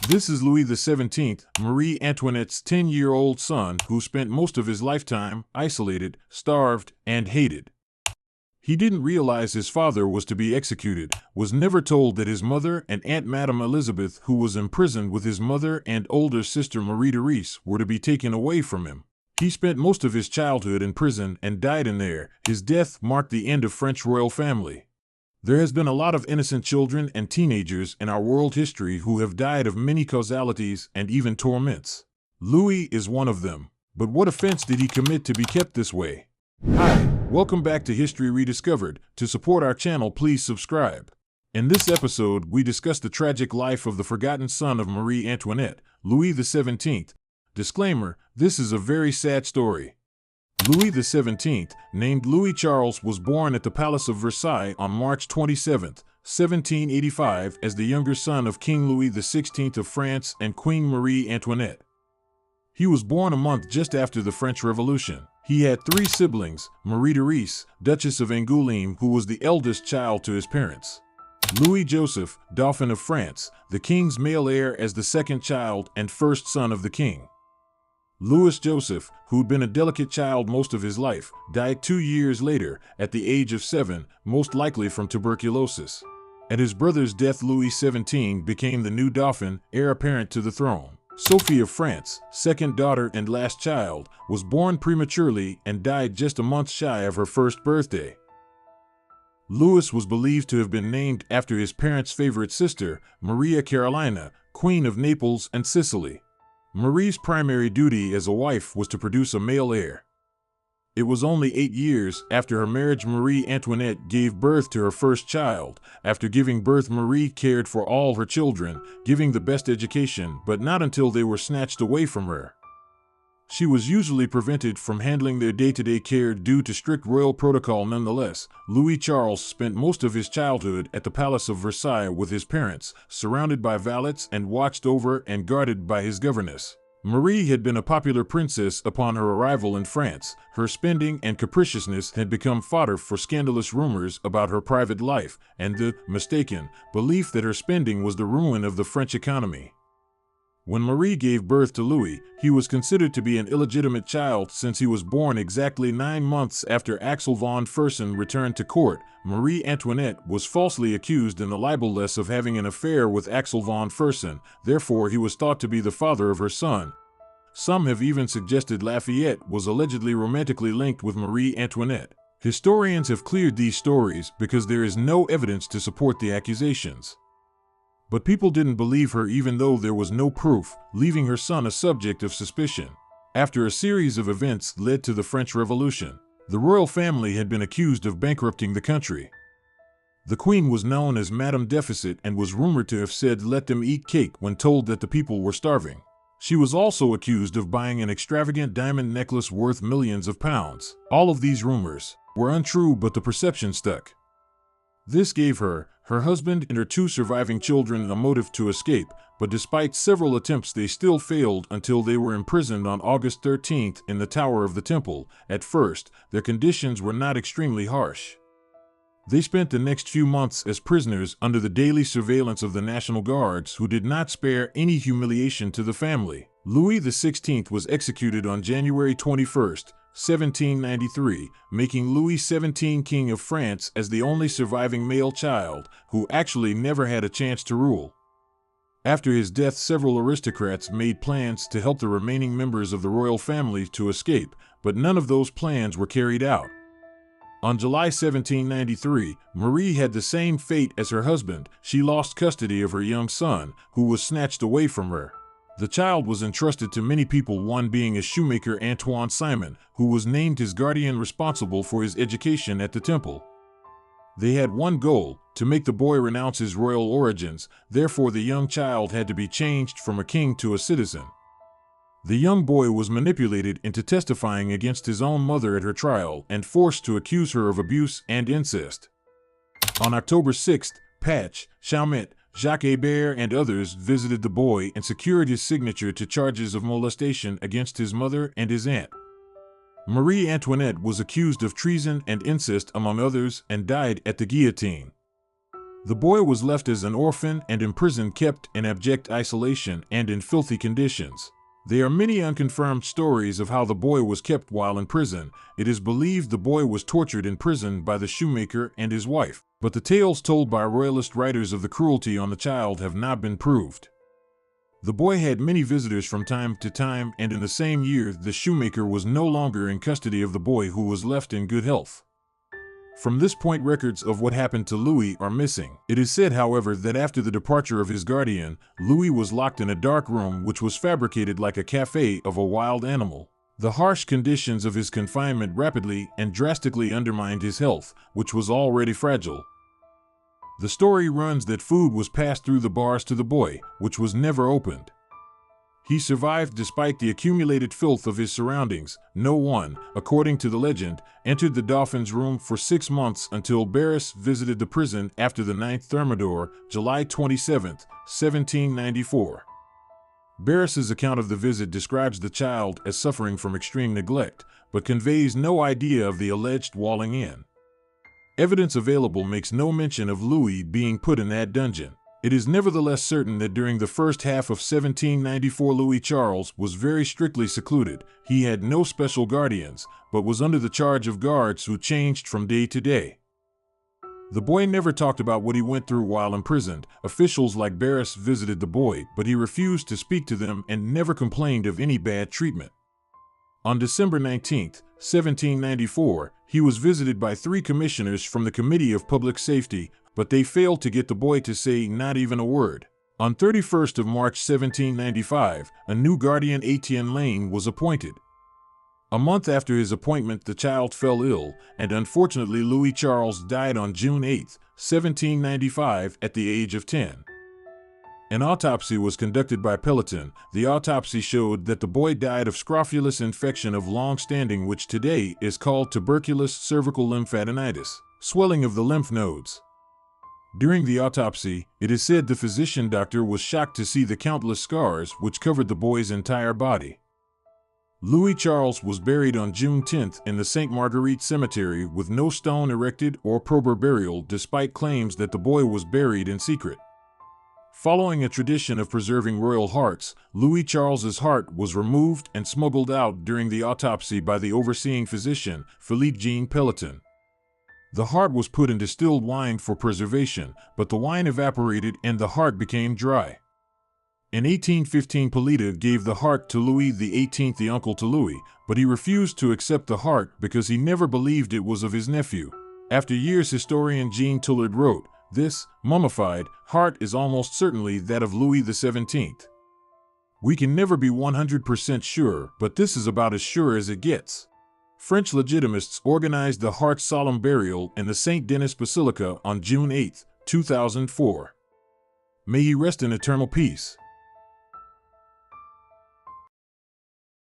This is Louis XVII, Marie Antoinette's 10-year-old son who spent most of his lifetime isolated, starved, and hated. He didn't realize his father was to be executed, was never told that his mother and Aunt Madame Elizabeth, who was imprisoned with his mother and older sister Marie-Thérèse, were to be taken away from him. He spent most of his childhood in prison and died in there. His death marked the end of French royal family. There has been a lot of innocent children and teenagers in our world history who have died of many causalities and even torments. Louis is one of them. But what offense did he commit to be kept this way? Hi, welcome back to History Rediscovered. To support our channel, please subscribe. In this episode, we discuss the tragic life of the forgotten son of Marie Antoinette, Louis XVII. Disclaimer, this is a very sad story. Louis XVII, named Louis Charles, was born at the Palace of Versailles on March 27, 1785, as the younger son of King Louis XVI of France and Queen Marie Antoinette. He was born a month just after the French Revolution. He had three siblings: Marie-Thérèse, Duchess of Angoulême, who was the eldest child to his parents; Louis Joseph, Dauphin of France, the king's male heir as the second child and first son of the king. Louis Joseph, who'd been a delicate child most of his life, died 2 years later, at the age of 7, most likely from tuberculosis. At his brother's death, Louis XVII became the new Dauphin, heir apparent to the throne. Sophie of France, second daughter and last child, was born prematurely and died just a month shy of her first birthday. Louis was believed to have been named after his parents' favorite sister, Maria Carolina, Queen of Naples and Sicily. Marie's primary duty as a wife was to produce a male heir. It was only 8 years after her marriage Marie Antoinette gave birth to her first child. After giving birth, Marie cared for all her children, giving the best education, but not until they were snatched away from her. She was usually prevented from handling their day-to-day care due to strict royal protocol. Nonetheless, Louis Charles spent most of his childhood at the Palace of Versailles with his parents, surrounded by valets and watched over and guarded by his governess. Marie had been a popular princess upon her arrival in France. Her spending and capriciousness had become fodder for scandalous rumors about her private life and the mistaken belief that her spending was the ruin of the French economy. When Marie gave birth to Louis, he was considered to be an illegitimate child since he was born exactly 9 months after Axel von Fersen returned to court. Marie Antoinette was falsely accused in the libel-less of having an affair with Axel von Fersen, therefore he was thought to be the father of her son. Some have even suggested Lafayette was allegedly romantically linked with Marie Antoinette. Historians have cleared these stories because there is no evidence to support the accusations. But people didn't believe her even though there was no proof, leaving her son a subject of suspicion. After a series of events led to the French Revolution, the royal family had been accused of bankrupting the country. The queen was known as Madame Deficit and was rumored to have said "let them eat cake" when told that the people were starving. She was also accused of buying an extravagant diamond necklace worth millions of pounds. All of these rumors were untrue, but the perception stuck. This gave her, her husband, and her 2 surviving children a motive to escape, but despite several attempts they still failed until they were imprisoned on August 13th in the Tower of the Temple. At first, their conditions were not extremely harsh. They spent the next few months as prisoners under the daily surveillance of the National Guards, who did not spare any humiliation to the family. Louis XVI was executed on January 21st, 1793, making Louis XVII King of France as the only surviving male child who actually never had a chance to rule. After his death, several aristocrats made plans to help the remaining members of the royal family to escape, but none of those plans were carried out. On July 1793, Marie had the same fate as her husband. She lost custody of her young son, who was snatched away from her. The child was entrusted to many people, one being a shoemaker, Antoine Simon, who was named his guardian responsible for his education at the temple. They had one goal: to make the boy renounce his royal origins, therefore the young child had to be changed from a king to a citizen. The young boy was manipulated into testifying against his own mother at her trial and forced to accuse her of abuse and incest. On October 6th, Patch, Chalmette, Jacques Hébert and others visited the boy and secured his signature to charges of molestation against his mother and his aunt. Marie Antoinette was accused of treason and incest among others and died at the guillotine. The boy was left as an orphan and in prison, kept in abject isolation and in filthy conditions. There are many unconfirmed stories of how the boy was kept while in prison. It is believed the boy was tortured in prison by the shoemaker and his wife, but the tales told by royalist writers of the cruelty on the child have not been proved. The boy had many visitors from time to time, and in the same year, the shoemaker was no longer in custody of the boy, who was left in good health. From this point, records of what happened to Louis are missing. It is said, however, that after the departure of his guardian, Louis was locked in a dark room which was fabricated like a cafe of a wild animal. The harsh conditions of his confinement rapidly and drastically undermined his health, which was already fragile. The story runs that food was passed through the bars to the boy, which was never opened. He survived despite the accumulated filth of his surroundings. No one, according to the legend, entered the Dauphin's room for 6 months until Barras visited the prison after the 9th Thermidor, July 27, 1794. Barras's account of the visit describes the child as suffering from extreme neglect, but conveys no idea of the alleged walling in. Evidence available makes no mention of Louis being put in that dungeon. It is nevertheless certain that during the first half of 1794 Louis Charles was very strictly secluded. He had no special guardians, but was under the charge of guards who changed from day to day. The boy never talked about what he went through while imprisoned. Officials like Barras visited the boy, but he refused to speak to them and never complained of any bad treatment. On December 19, 1794, he was visited by 3 commissioners from the Committee of Public Safety, but they failed to get the boy to say not even a word. On 31st of March 1795, a new guardian, Etienne Lane, was appointed. A month after his appointment, the child fell ill, and unfortunately Louis Charles died on June 8, 1795, at the age of 10. An autopsy was conducted by Pelletan. The autopsy showed that the boy died of scrofulous infection of long standing, which today is called tuberculosis cervical lymphadenitis, swelling of the lymph nodes. During the autopsy, it is said the physician doctor was shocked to see the countless scars which covered the boy's entire body. Louis Charles was buried on June 10 in the St. Marguerite Cemetery with no stone erected or proper burial, despite claims that the boy was buried in secret. Following a tradition of preserving royal hearts, Louis Charles's heart was removed and smuggled out during the autopsy by the overseeing physician, Philippe Jean Pelletan. The heart was put in distilled wine for preservation, but the wine evaporated and the heart became dry. In 1815, Polita gave the heart to Louis XVIII, the uncle to Louis, but he refused to accept the heart because he never believed it was of his nephew. After years, historian Jean Toulard wrote, "This mummified heart is almost certainly that of Louis XVII. We can never be 100% sure, but this is about as sure as it gets." French Legitimists organized the heart's solemn burial in the St. Denis Basilica on June 8, 2004. May he rest in eternal peace.